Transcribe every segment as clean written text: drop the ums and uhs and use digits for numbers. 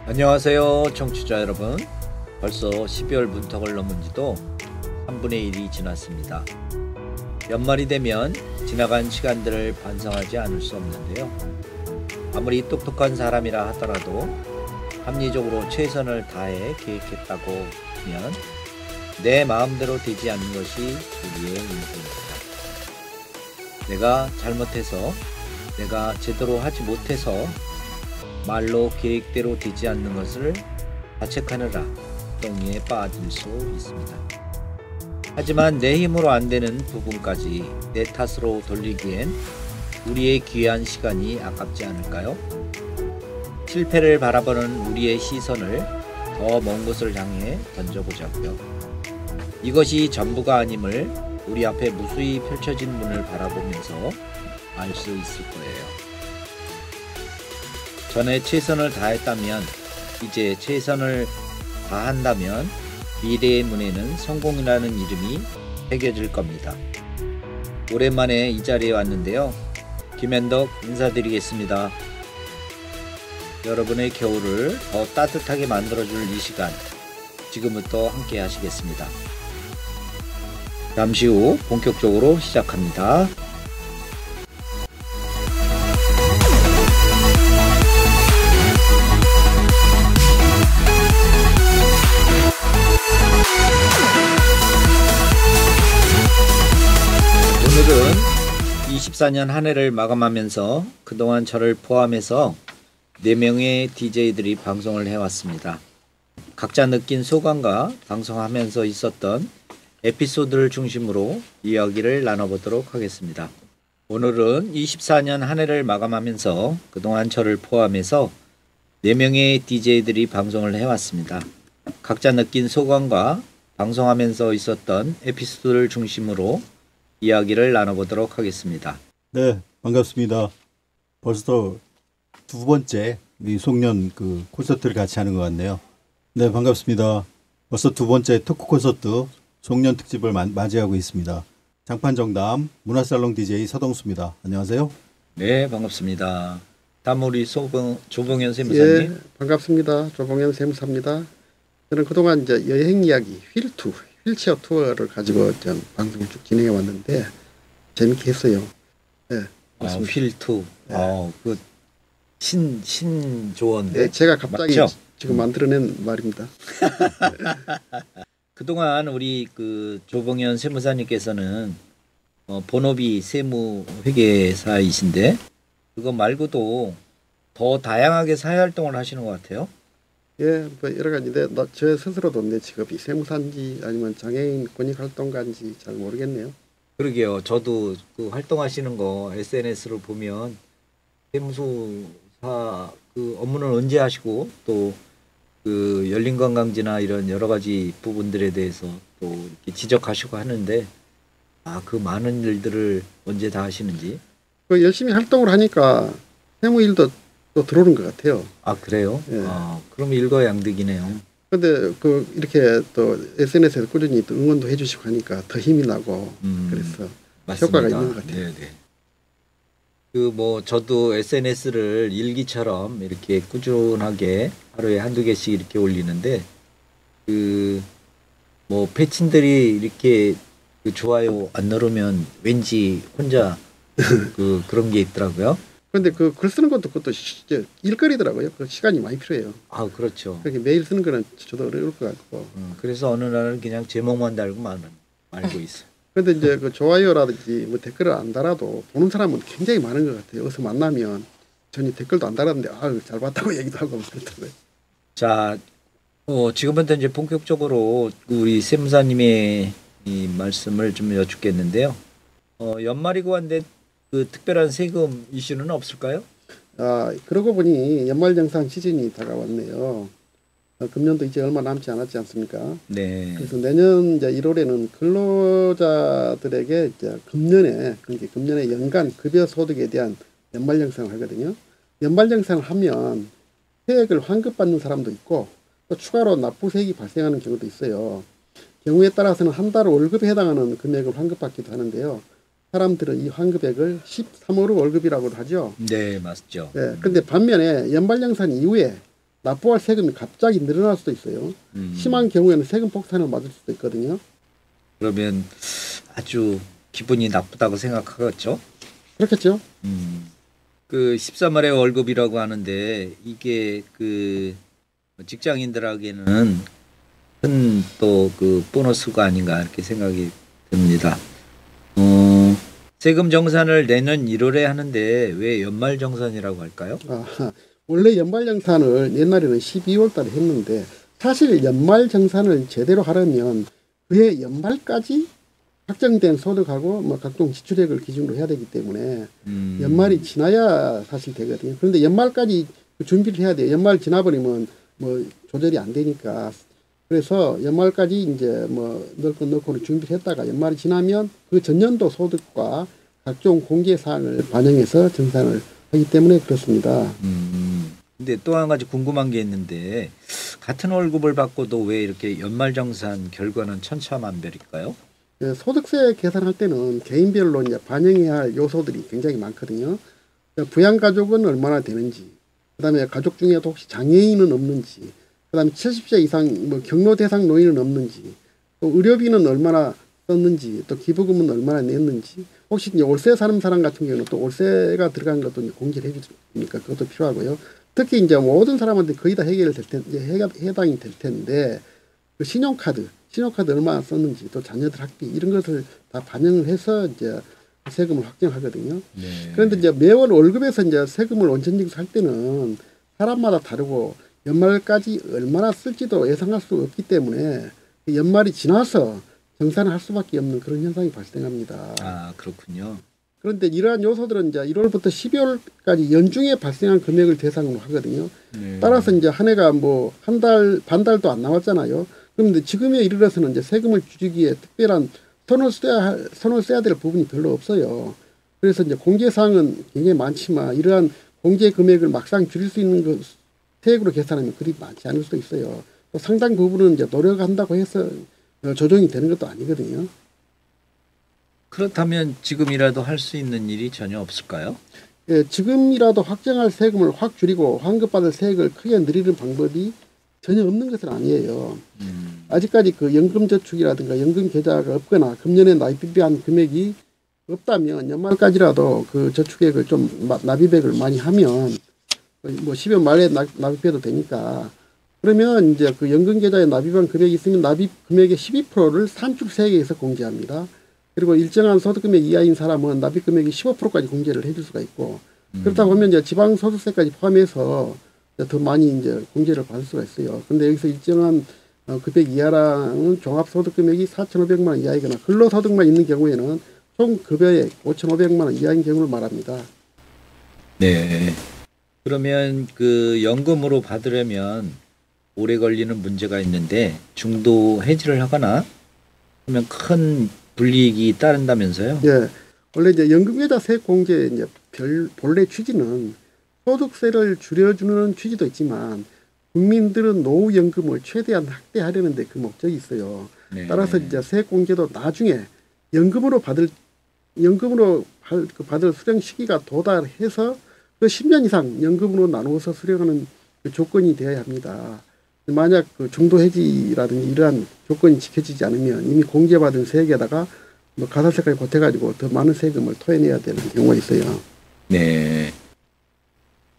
안녕하세요 청취자 여러분. 벌써 12월 문턱을 넘은 지도 3분의 1이 지났습니다. 연말이 되면 지나간 시간들을 반성하지 않을 수 없는데요. 아무리 똑똑한 사람이라 하더라도 합리적으로 최선을 다해 계획했다고 하면 내 마음대로 되지 않는 것이 우리의 인생입니다. 내가 잘못해서, 내가 제대로 하지 못해서 말로 계획대로 되지 않는 것을 자책하느라 덩이에 빠질 수 있습니다. 하지만 내 힘으로 안 되는 부분까지 내 탓으로 돌리기엔 우리의 귀한 시간이 아깝지 않을까요? 실패를 바라보는 우리의 시선을 더 먼 곳을 향해 던져보자고요. 이것이 전부가 아님을 우리 앞에 무수히 펼쳐진 문을 바라보면서 알 수 있을 거예요. 전에 최선을 다했다면, 이제 최선을 다한다면 미래의 문에는 성공이라는 이름이 새겨질 겁니다. 오랜만에 이 자리에 왔는데요. 김현덕 인사드리겠습니다. 여러분의 겨울을 더 따뜻하게 만들어줄 이 시간, 지금부터 함께 하시겠습니다. 잠시 후 본격적으로 시작합니다. 오늘은 24년 한 해를 마감하면서 그동안 저를 포함해서 4명의 DJ들이 방송을 해왔습니다. 각자 느낀 소감과 방송하면서 있었던 에피소드를 중심으로 이야기를 나눠보도록 하겠습니다. 오늘은 24년 한 해를 마감하면서 그동안 저를 포함해서 4명의 DJ들이 방송을 해왔습니다. 각자 느낀 소감과 방송하면서 있었던 에피소드를 중심으로 이야기를 나눠보도록 하겠습니다. 네, 반갑습니다. 벌써 두 번째 이 송년 콘서트를 같이 하는 것 같네요. 네, 반갑습니다. 벌써 두 번째 토크 콘서트 송년 특집을 맞이하고 있습니다. 장판정담 문화살롱 DJ 서동수입니다. 안녕하세요. 네, 반갑습니다. 다음 우리 조봉현 세무사님. 예, 반갑습니다. 조봉현 세무사입니다. 저는 그동안 이제 여행 이야기 휠체어 투어를 가지고 좀 방송을 쭉 진행해 왔는데 재밌게 했어요. 네, 휠투. 네. 그 신조어인데. 네, 제가 갑자기 맞죠? 지금 만들어낸 말입니다. 그동안 우리 조봉현 세무사님께서는 본업이 세무회계사이신데 그거 말고도 더 다양하게 사회활동을 하시는 것 같아요. 예, 뭐 여러 가지인데 저 스스로도 내 직업이 세무사인지 아니면 장애인 권익활동가인지 잘 모르겠네요. 그러게요. 저도 그 활동하시는 거 SNS를 보면 세무사 업무는 언제 하시고 또 열린관광지나 이런 여러 가지 부분들에 대해서 또 이렇게 지적하시고 하는데 그 많은 일들을 언제 다 하시는지. 열심히 활동을 하니까 세무 일도 또 들어오는 것 같아요. 그래요? 예. 그럼 일거양득이네요. 근데 이렇게 또 SNS에서 꾸준히 또 응원도 해주시고 하니까 더 힘이 나고 그래서 맞습니다. 효과가 있는 것 같아요. 네네. 저도 SNS를 일기처럼 이렇게 꾸준하게 하루에 한두 개씩 이렇게 올리는데 패친들이 이렇게 좋아요 안 누르면 왠지 혼자 그런 게 있더라고요. 근데 글 쓰는 것도 그것도 일거리더라고요. 시간이 많이 필요해요. 그렇죠. 그렇게 매일 쓰는 거는 저도 어려울 것 같고. 그래서 어느 날은 그냥 제목만 달고 말고 있어요. 근데 이제 좋아요라든지 댓글을 안 달아도 보는 사람은 굉장히 많은 것 같아요. 어디서 만나면 전혀 댓글도 안 달았는데 잘 봤다고 얘기도 하고 그렇더라고요. 자, 지금부터 이제 본격적으로 우리 세무사님의 이 말씀을 좀 여쭙겠는데요. 연말이고 한데 특별한 세금 이슈는 없을까요? 그러고 보니 연말정산 시즌이 다가왔네요. 금년도 이제 얼마 남지 않았지 않습니까? 네. 그래서 내년 이제 1월에는 근로자들에게 이제 금년에 연간 급여 소득에 대한 연말정산을 하거든요. 연말정산을 하면 세액을 환급받는 사람도 있고 또 추가로 납부세액이 발생하는 경우도 있어요. 경우에 따라서는 한 달 월급에 해당하는 금액을 환급받기도 하는데요. 사람들은 이 환급액을 13월 월급이라고도 하죠. 네, 맞죠. 네, 근데 반면에 연말정산 이후에 납부할 세금이 갑자기 늘어날 수도 있어요. 심한 경우에는 세금 폭탄을 맞을 수도 있거든요. 그러면 아주 기분이 나쁘다고 생각하겠죠. 그렇겠죠. 그 13월의 월급이라고 하는데 이게 그 직장인들에게는 큰 또 그 보너스가 아닌가 이렇게 생각이 듭니다. 세금 정산을 내년 1월에 하는데 왜 연말 정산이라고 할까요? 원래 연말정산을 옛날에는 12월 달에 했는데 사실 연말정산을 제대로 하려면 그해 연말까지 확정된 소득하고 뭐 각종 지출액을 기준으로 해야 되기 때문에 연말이 지나야 사실 되거든요. 그런데 연말까지 준비를 해야 돼요. 연말 지나버리면 뭐 조절이 안 되니까. 그래서 연말까지 이제 뭐 넣을 건 넣고 준비를 했다가 연말이 지나면 그 전년도 소득과 각종 공개 사항을 반영해서 정산을 하기 때문에 그렇습니다. 근데 또 한 가지 궁금한 게 있는데 같은 월급을 받고도 왜 이렇게 연말정산 결과는 천차만별일까요? 소득세 계산할 때는 개인별로 이제 반영해야 할 요소들이 굉장히 많거든요. 부양가족은 얼마나 되는지, 그다음에 가족 중에도 혹시 장애인은 없는지, 그다음에 70세 이상 뭐 경로 대상 노인은 없는지, 또 의료비는 얼마나 썼는지, 또 기부금은 얼마나 냈는지, 혹시 이제 월세 사는 사람 같은 경우는 또 월세가 들어간 것도 이제 공개를 해주니까 그것도 필요하고요. 특히 이제 모든 사람한테 거의 다 해결될 텐데 해당이 될 텐데 그 신용카드 얼마나 썼는지 또 자녀들 학비 이런 것을 다 반영을 해서 이제 세금을 확정하거든요. 네. 그런데 이제 매월 월급에서 이제 세금을 원천징수할 때는 사람마다 다르고 연말까지 얼마나 쓸지도 예상할 수 없기 때문에 연말이 지나서 정산을 할 수밖에 없는 그런 현상이 발생합니다. 아, 그렇군요. 그런데 이러한 요소들은 이제 1월부터 12월까지 연중에 발생한 금액을 대상으로 하거든요. 네. 따라서 이제 한 해가 뭐 한 달, 반달도 안 남았잖아요. 그런데 지금에 이르러서는 이제 세금을 줄이기에 특별한 손을 써야 될 부분이 별로 없어요. 그래서 이제 공제사항은 굉장히 많지만 이러한 공제 금액을 막상 줄일 수 있는 그 세액으로 계산하면 그리 많지 않을 수도 있어요. 또 상당 부분은 이제 노력한다고 해서 조정이 되는 것도 아니거든요. 그렇다면 지금이라도 할 수 있는 일이 전혀 없을까요? 예, 지금이라도 확정할 세금을 확 줄이고 환급받을 세액을 크게 늘리는 방법이 전혀 없는 것은 아니에요. 아직까지 그 연금저축이라든가 연금계좌가 없거나 금년에 납입한 금액이 없다면 연말까지라도 그 저축액을 좀 납입액을 많이 하면 뭐 12월 말에 납입해도 되니까 그러면 이제 그 연금계좌에 납입한 금액이 있으면 납입 금액의 12%를 산출세액에서 공제합니다. 그리고 일정한 소득금액 이하인 사람은 납입금액이 15%까지 공제를 해줄 수가 있고 그렇다 보면 이제 지방소득세까지 포함해서 더 많이 이제 공제를 받을 수가 있어요. 그런데 여기서 일정한 금액 이하라는 종합소득금액이 4,500만 원 이하이거나 근로소득만 있는 경우에는 총 급여액 5,500만 원 이하인 경우를 말합니다. 네. 그러면 그 연금으로 받으려면 오래 걸리는 문제가 있는데 중도 해지를 하거나 하면 큰 불이익이 따른다면서요? 예. 원래 이제 연금계좌 세액 공제 이제 본래 취지는 소득세를 줄여주는 취지도 있지만 국민들은 노후연금을 최대한 확대하려는데 그 목적이 있어요. 네. 따라서 이제 세액 공제도 나중에 연금으로 받을 수령 시기가 도달해서 그 10년 이상 연금으로 나누어서 수령하는 그 조건이 되어야 합니다. 만약 그 중도 해지라든지 이러한 조건이 지켜지지 않으면 이미 공제받은 세액에다가 뭐 가산세까지 보태가지고 더 많은 세금을 토해내야 되는 경우가 있어요. 네.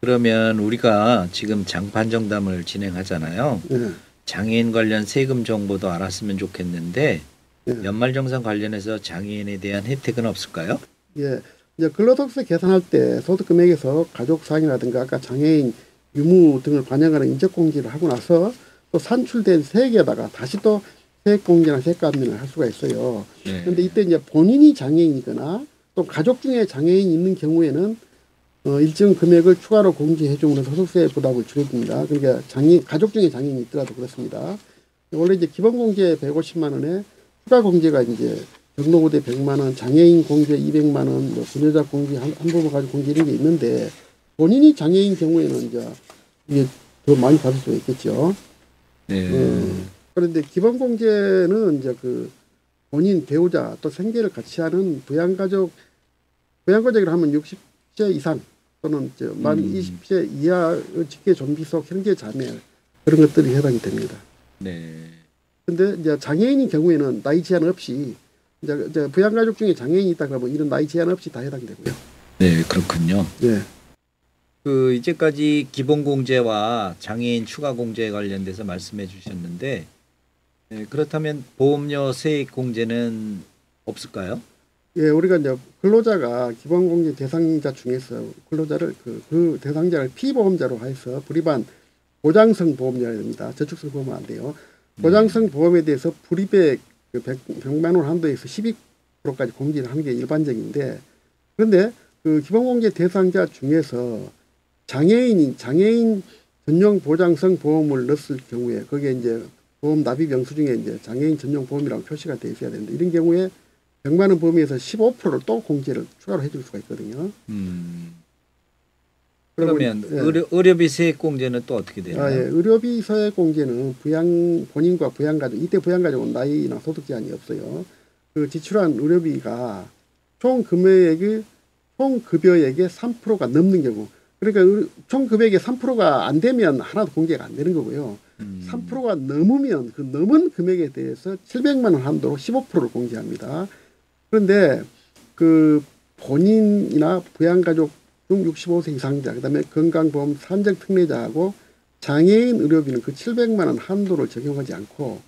그러면 우리가 지금 장판정담을 진행하잖아요. 예. 장애인 관련 세금 정보도 알았으면 좋겠는데 예. 연말정산 관련해서 장애인에 대한 혜택은 없을까요? 예. 이제 근로소득세 계산할 때 소득금액에서 가족사항이라든가 아까 장애인 유무 등을 반영하는 인적공제를 하고 나서 또 산출된 세액에다가 다시 또 세액공제나 세액감면을 할 수가 있어요. 네. 그런데 이때 이제 본인이 장애인이거나 또 가족 중에 장애인이 있는 경우에는 일정 금액을 추가로 공제해 줌으로써 소득세 부담을 줄여줍니다. 그러니까 가족 중에 장애인이 있더라도 그렇습니다. 원래 이제 기본 공제 150만 원에 추가 공제가 이제 경로구대 100만 원, 장애인 공제 200만 원, 뭐 분여자 공제 한 부분 가지고 공제 이런 게 있는데 본인이 장애인 경우에는 이제 이게 더 많이 받을 수가 있겠죠. 네. 그런데 기본 공제는 이제 그 본인 배우자 또 생계를 같이 하는 부양가족이라 하면 60세 이상 또는 만 20세 이하의 직계 좀비 속 형제 자매 그런 것들이 해당이 됩니다. 네. 근데 이제 장애인인 경우에는 나이 제한 없이 이제 부양가족 중에 장애인이 있다 그러면 이런 나이 제한 없이 다 해당되고요. 네, 그렇군요. 예. 그 이제까지 기본 공제와 장애인 추가 공제에 관련돼서 말씀해 주셨는데 그렇다면 보험료 세액 공제는 없을까요? 예, 우리가 이제 근로자가 기본공제 대상자 중에서 근로자를 그 대상자를 피보험자로 해서 불입한 보장성 보험료가 됩니다. 저축성 보험은 안 돼요. 보장성 보험에 대해서 불입액 100만 원 한도에서 12%까지 공제를 하는 게 일반적인데, 그런데 그 기본공제 대상자 중에서 장애인 전용 보장성 보험을 넣었을 경우에 거기에 이제 보험 납입 영수 중에 이제 장애인 전용 보험이라고 표시가 되어 있어야 되는데, 이런 경우에 100만 원 범위에서 15%를 또 공제를 추가로 해줄 수가 있거든요. 그러면 예. 의료비 세액 공제는 또 어떻게 되나요? 예. 의료비 세액 공제는 본인과 부양가족, 이때 부양가족은 나이나 소득 제한이 없어요. 그 지출한 의료비가 총 급여액의 3%가 넘는 경우, 그러니까 총 급여액의 3%가 안 되면 하나도 공제가 안 되는 거고요. 3%가 넘으면 그 넘은 금액에 대해서 700만 원 한도로 15%를 공제합니다. 그런데 그 본인이나 부양가족 중 65세 이상자, 그다음에 건강보험 산정 특례자하고 장애인 의료비는 그 700만 원 한도를 적용하지 않고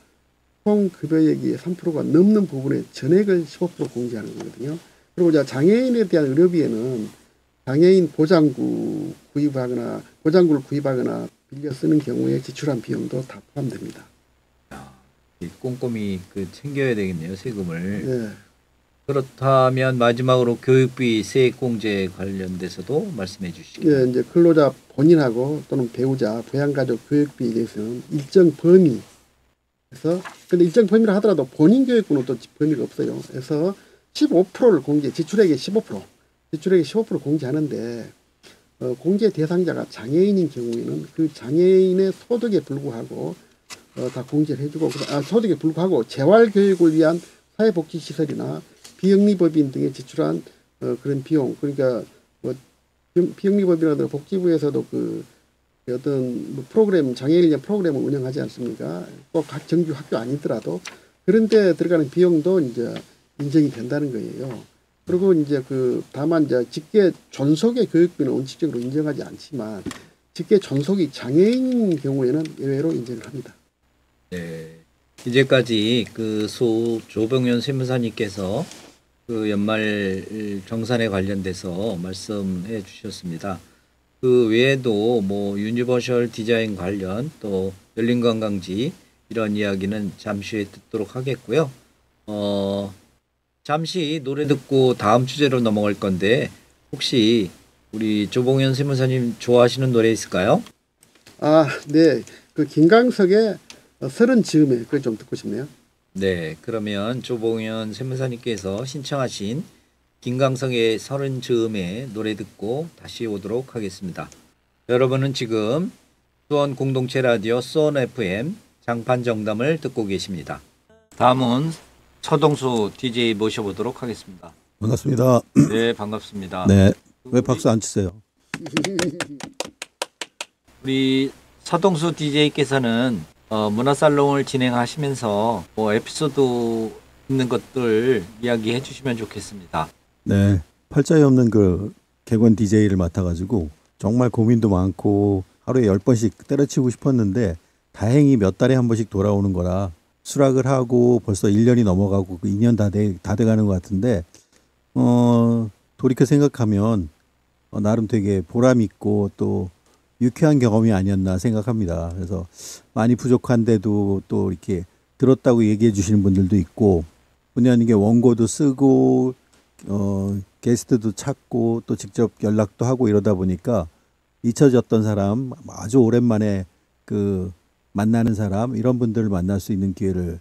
총 급여액의 3%가 넘는 부분에 전액을 15% 공제하는 거거든요. 그리고 이제 장애인에 대한 의료비에는 장애인 보장구를 구입하거나 빌려 쓰는 경우에 지출한 비용도 다 포함됩니다. 꼼꼼히 챙겨야 되겠네요, 세금을. 네. 그렇다면 마지막으로 교육비 세액 공제 관련돼서도 말씀해 주시죠. 예, 이제 근로자 본인하고 또는 배우자, 부양가족 교육비에 대해서는 일정 범위에서, 근데 일정 범위라 하더라도 본인 교육비는 또 범위가 없어요. 그래서 15%를 지출액의 15% 공제하는데, 공제 대상자가 장애인인 경우에는 그 장애인의 소득에 불구하고 다 공제를 해주고, 소득에 불구하고 재활교육을 위한 사회복지시설이나 비영리법인 등에 지출한 그런 비용, 그러니까 뭐 비영리법이라든가 복지부에서도 그 어떤 뭐 프로그램, 장애인 위한 프로그램을 운영하지 않습니까? 꼭 각 정규 학교 아니더라도 그런 데 들어가는 비용도 이제 인정이 된다는 거예요. 그리고 이제 다만 이제 직계 존속의 교육비는 원칙적으로 인정하지 않지만 직계 존속이 장애인인 경우에는 예외로 인정을 합니다. 네. 이제까지 조병현 세무사님께서 연말 정산에 관련돼서 말씀해 주셨습니다. 그 외에도 뭐 유니버셜 디자인 관련 또 열린 관광지 이런 이야기는 잠시 후에 듣도록 하겠고요. 잠시 노래 듣고 다음 주제로 넘어갈 건데 혹시 우리 조봉현 세무사님 좋아하시는 노래 있을까요? 네. 김광석의 서른 즈음에 그걸 좀 듣고 싶네요. 네, 그러면 조봉현 세무사님께서 신청하신 김광석의 서른 즈음에 노래 듣고 다시 오도록 하겠습니다. 여러분은 지금 수원 공동체 라디오 수원 FM 장판 정담을 듣고 계십니다. 다음은 서동수 DJ 모셔보도록 하겠습니다. 반갑습니다. 네, 반갑습니다. 네. 왜 박수 안 치세요? 우리 서동수 DJ께서는 문화살롱을 진행하시면서 뭐 에피소드 있는 것들 이야기해 주시면 좋겠습니다. 네. 팔자에 없는 객원 DJ를 맡아가지고 정말 고민도 많고 하루에 10번씩 때려치우고 싶었는데 다행히 몇 달에 한 번씩 돌아오는 거라 수락을 하고 벌써 1년이 넘어가고 2년 다 돼가는 것 같은데 돌이켜 생각하면 나름 되게 보람 있고 또 유쾌한 경험이 아니었나 생각합니다. 그래서 많이 부족한데도 또 이렇게 들었다고 얘기해 주시는 분들도 있고 본의 아니게 원고도 쓰고 게스트도 찾고 또 직접 연락도 하고 이러다 보니까 잊혀졌던 사람, 아주 오랜만에 만나는 사람, 이런 분들을 만날 수 있는 기회를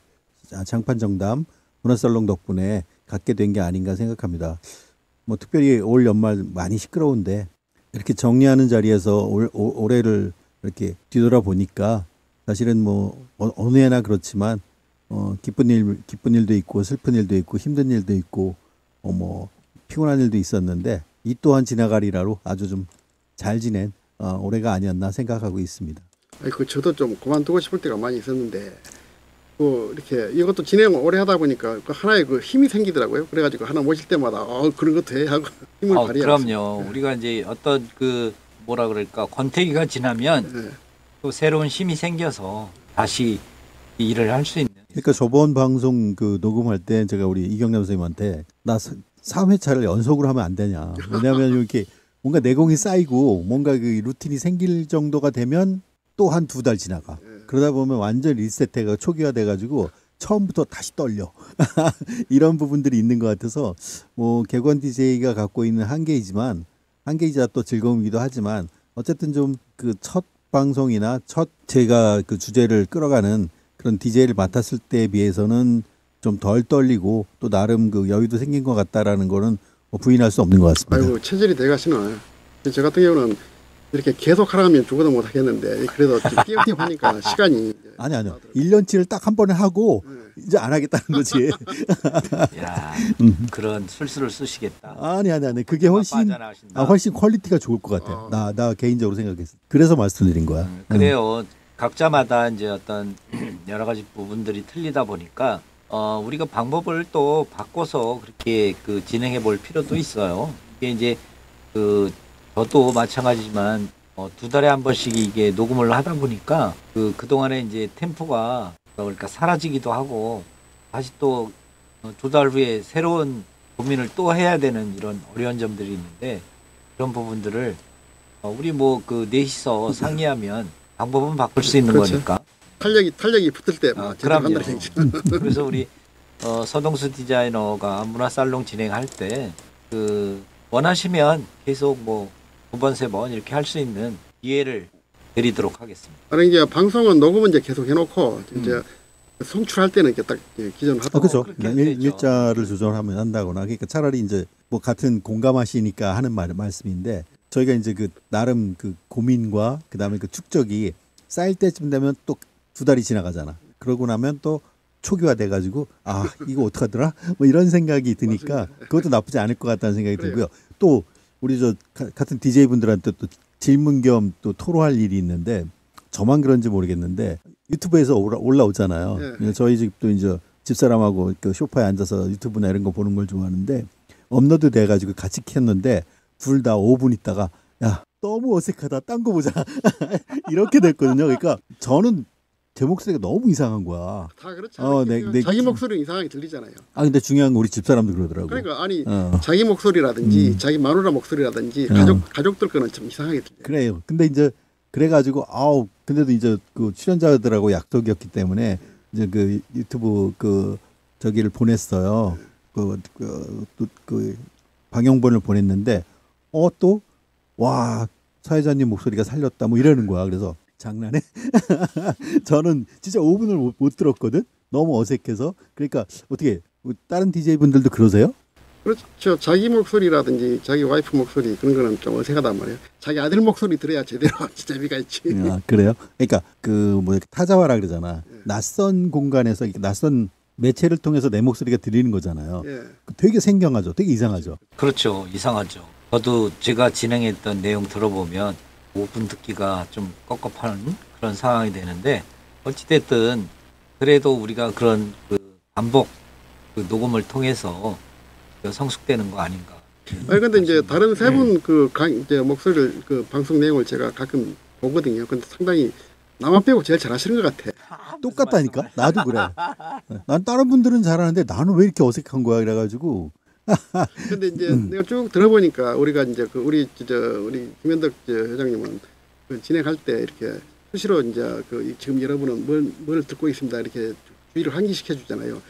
장판정담 문화살롱 덕분에 갖게 된 게 아닌가 생각합니다. 뭐 특별히 올 연말 많이 시끄러운데 이렇게 정리하는 자리에서 올해를 이렇게 뒤돌아 보니까 사실은 뭐 어느 해나 그렇지만 기쁜 일도 있고 슬픈 일도 있고 힘든 일도 있고 뭐 피곤한 일도 있었는데 이 또한 지나가리라로 아주 좀 잘 지낸 올해가 아니었나 생각하고 있습니다. 아니, 저도 좀 그만두고 싶을 때가 많이 있었는데 이렇게 이것도 진행을 오래 하다 보니까 하나의 힘이 생기더라고요. 그래가지고 하나 모실 때마다 그런 것도 해 하고 힘을 발휘하고. 그럼요. 우리가 이제 어떤 뭐라 그럴까 권태기가 지나면 또 새로운 힘이 생겨서 다시 일을 할 수 있는. 그러니까 저번 방송 녹음할 때 제가 우리 이경남 선생님한테 나 3회차를 연속으로 하면 안 되냐. 왜냐하면 이렇게 뭔가 내공이 쌓이고 뭔가 루틴이 생길 정도가 되면 또 한 2달 지나가. 그러다 보면 완전 리셋해가 초기화돼가지고 처음부터 다시 떨려. 이런 부분들이 있는 것 같아서 뭐 객원 DJ가 갖고 있는 한계이지만 한계이자 또 즐거움이기도 하지만 어쨌든 좀 첫 방송이나 첫 제가 주제를 끌어가는 그런 DJ를 맡았을 때에 비해서는 좀 덜 떨리고 또 나름 여유도 생긴 것 같다라는 거는 부인할 수 없는 것 같습니다. 아이고 체질이 돼가시나. 저 같은 경우는 이렇게 계속 하라면 죽어도 못 하겠는데 그래도 띄엄띄엄 하니까 시간이 아니요. 1년치를 딱 한 번에 하고 이제 안 하겠다는 거지. 야, 그런 술수를 쓰시겠다. 아니. 그게 훨씬 퀄리티가 좋을 것 같아. 나 개인적으로 생각했어. 그래서 말씀드린 거야. 그래요. 각자마다 이제 어떤 여러 가지 부분들이 틀리다 보니까 우리가 방법을 또 바꿔서 그렇게 진행해 볼 필요도 있어요. 이게 이제 저도 마찬가지지만 2달에 한 번씩 이게 녹음을 하다 보니까 그동안에 이제 템포가 그러니까 사라지기도 하고 다시 또 2달 후에 새로운 고민을 또 해야 되는 이런 어려운 점들이 있는데 그런 부분들을 우리 넷이서 상의하면 방법은 바꿀 수 있는 그렇죠. 거니까. 탄력이 붙을 때 그럼요. 그래서 우리 서동수 디자이너가 문화살롱 진행할 때 원하시면 계속 2번, 3번 이렇게 할 수 있는 기회를 드리도록 하겠습니다. 아니 이제 방송은 녹음은 이제 계속 해놓고 이제 송출할 때는 이렇게 딱 기존 하다. 그렇죠. 일자를 조정하면 한다거나 그러니까 차라리 이제 같은 공감하시니까 하는 말씀인데 저희가 이제 나름 고민과 그다음에 축적이 쌓일 때쯤 되면 또 2달이 지나가잖아. 그러고 나면 또 초기화 돼가지고 이거 어떡하더라? 뭐 이런 생각이 드니까 그것도 나쁘지 않을 것 같다는 생각이 들고요. 또 우리 같은 DJ 분들한테 또 질문 겸 또 토로할 일이 있는데 저만 그런지 모르겠는데 유튜브에서 올라오잖아요. 저희 집도 이제 집사람하고 소파에 앉아서 유튜브나 이런 거 보는 걸 좋아하는데 업로드 돼가지고 같이 켰는데 둘 다 5분 있다가 야 너무 어색하다 딴 거 보자 이렇게 됐거든요. 그러니까 저는 제 목소리가 너무 이상한 거야. 다 그렇죠. 자기 목소리는 이상하게 들리잖아요. 근데 중요한 건 우리 집사람도 그러더라고. 그러니까 자기 목소리라든지 자기 마누라 목소리라든지 가족들 거는 좀 이상하게 들려요. 그래요. 근데 이제 그래가지고 근데도 이제 출연자들하고 약속이었기 때문에 이제 유튜브 저기를 보냈어요. 방영본을 보냈는데 또 와 사회자님 목소리가 살렸다 뭐 이러는 거야. 그래서 장난해? 저는 진짜 5분을 못 들었거든. 너무 어색해서. 그러니까 어떻게 다른 DJ 분들도 그러세요? 그렇죠. 자기 목소리라든지 자기 와이프 목소리 그런 거는 좀 어색하단 말이에요. 자기 아들 목소리 들어야 제대로 재미가 있지. 그래요? 그러니까 타자화라 그러잖아. 낯선 공간에서 낯선 매체를 통해서 내 목소리가 들리는 거잖아요. 되게 생경하죠. 되게 이상하죠. 그렇죠. 이상하죠. 저도 제가 진행했던 내용 들어보면 5분 듣기가 좀 깝깝한 그런 상황이 되는데 어찌됐든 그래도 우리가 그런 반복 녹음을 통해서 성숙되는 거 아닌가. 근데 이제 다른 세 분 이제 목소리를 방송 내용을 제가 가끔 보거든요. 근데 상당히 나만 빼고 제일 잘하시는 것 같아. 똑같다니까. 나도 그래. 난 다른 분들은 잘하는데 나는 왜 이렇게 어색한 거야. 그래가지고. 근데 이제 내가 쭉 들어보니까 우리가 이제 우리 김현덕 회장님은 진행할 때 이렇게 수시로 이제 지금 여러분은 뭘 듣고 있습니다 이렇게 주의를 환기시켜 주잖아요.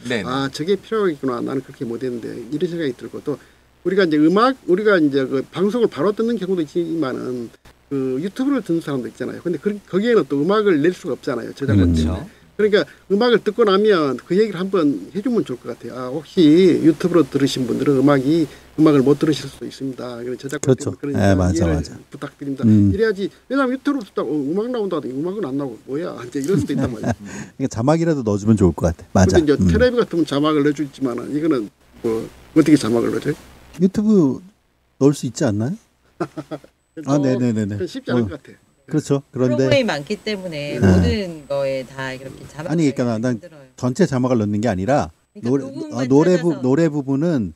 저게 필요하겠구나. 나는 그렇게 못했는데 이런 생각이 들고 또 우리가 이제 우리가 이제 방송을 바로 듣는 경우도 있지만은 유튜브를 듣는 사람도 있잖아요. 근데 거기에는 또 음악을 낼 수가 없잖아요. 저작권 때문에. 그러니까 음악을 듣고 나면 그 얘기를 한번 해주면 좋을 것 같아요. 혹시 유튜브로 들으신 분들은 음악을 못 들으실 수도 있습니다. 저작권 그렇죠. 때문에 맞아. 부탁드립니다. 이래야지. 왜냐하면 유튜브로 듣다가 음악 나온다더니 음악은 안 나오고 뭐야 이제 이럴 수도 있단 말이에요. 그러니까 자막이라도 넣어주면 좋을 것 같아. 맞아. 근데 이제 텔레비 같으면 자막을 넣어주지만은 이거는 어떻게 자막을 넣어줘요? 유튜브 넣을 수 있지 않나요? 아, 네네네네. 그건 쉽지 않을 것 같아. 그렇죠. 그런데 프로그램이 많기 때문에 모든 거에 다 이렇게 자막. 아니, 그러니까 난 힘들어요. 전체 자막을 넣는 게 아니라 그러니까 부분만 노래 찾아서. 노래 부분은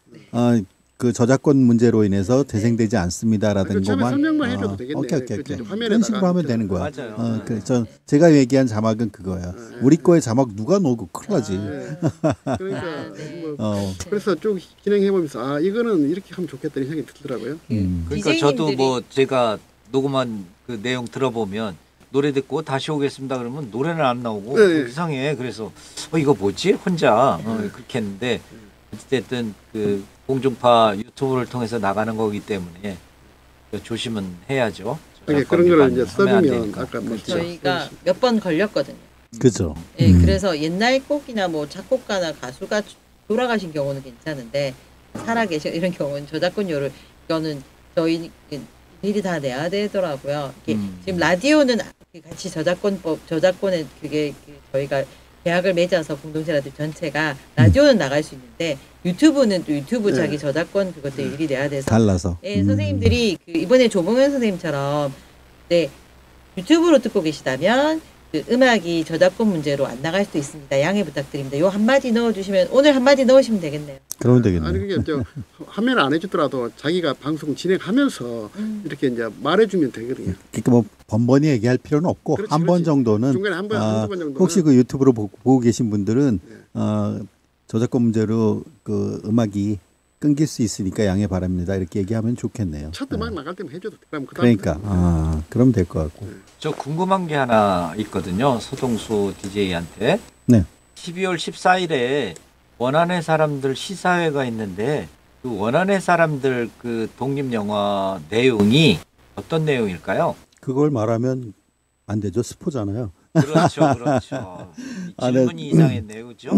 그 저작권 문제로 인해서 재생되지 않습니다라는 처음에 것만 설명만 해줘도 되겠네. 오케이. 화면에다가 그런 식으로 하면 이렇게 되는 거야. 맞아요. 제가 얘기한 자막은 그거야. 우리 거에 자막 누가 넣고 큰일 나지. 그러니까 네. 뭐 그래서 쭉 진행해 보면서 이거는 이렇게 하면 좋겠다는 생각이 들더라고요. 그러니까 저도 디제이님들이- 뭐 제가 녹음한 그 내용 들어보면 노래 듣고 다시 오겠습니다 그러면 노래는 안 나오고 네. 이상해. 그래서 이거 뭐지? 혼자 그렇게 했는데 어쨌든 그 공중파 유튜브를 통해서 나가는 거기 때문에 조심은 해야죠. 그러니까 그런 거를 이제 하면 안 써주면 되니까. 아까 뭐 저희가 몇 번 걸렸거든요. 그죠. 예, 그래서 옛날 곡이나 뭐 작곡가나 가수가 돌아가신 경우는 괜찮은데 살아계신 이런 경우는 저작권료를 이거는 저희 일이 다 내야 되더라고요. 이게 지금 라디오는 같이 저작권에 그게 저희가 계약을 맺어서 공동체 라디오 전체가 라디오는 나갈 수 있는데 유튜브는 또 유튜브 네. 자기 저작권 그것도 일이 내야 돼서 달라서. 예, 선생님들이 이번에 조봉현 선생님처럼 네, 유튜브로 듣고 계시다면 그 음악이 저작권 문제로 안 나갈 수도 있습니다. 양해 부탁드립니다. 요 한마디 넣어주시면 오늘 한마디 넣으시면 되겠네요. 그러면 되겠네. 아니 그게 화면 안 해주더라도 자기가 방송 진행하면서 이렇게 이제 말해주면 되거든요. 그러니까 뭐 번번이 얘기할 필요는 없고 그렇지, 한 번 그렇지. 정도는 중간에 한두 번 정도는 혹시 그 유튜브로 보고 계신 분들은 저작권 문제로 그 음악이 끊길 수 있으니까 양해 바랍니다. 이렇게 얘기하면 좋겠네요. 첫 음악 나갈 때만 해줘도 돼. 그럼 그러니까 그럼 될 것 같고. 저 궁금한 게 하나 있거든요. 서동수 DJ한테. 네. 12월 14일에 원안의 사람들 시사회가 있는데 그 원안의 사람들 그 독립영화 내용이 어떤 내용일까요? 그걸 말하면 안 되죠. 스포잖아요. 그렇죠. 그렇죠. 이 아, 네. 질문이 이상했네요. 그죠?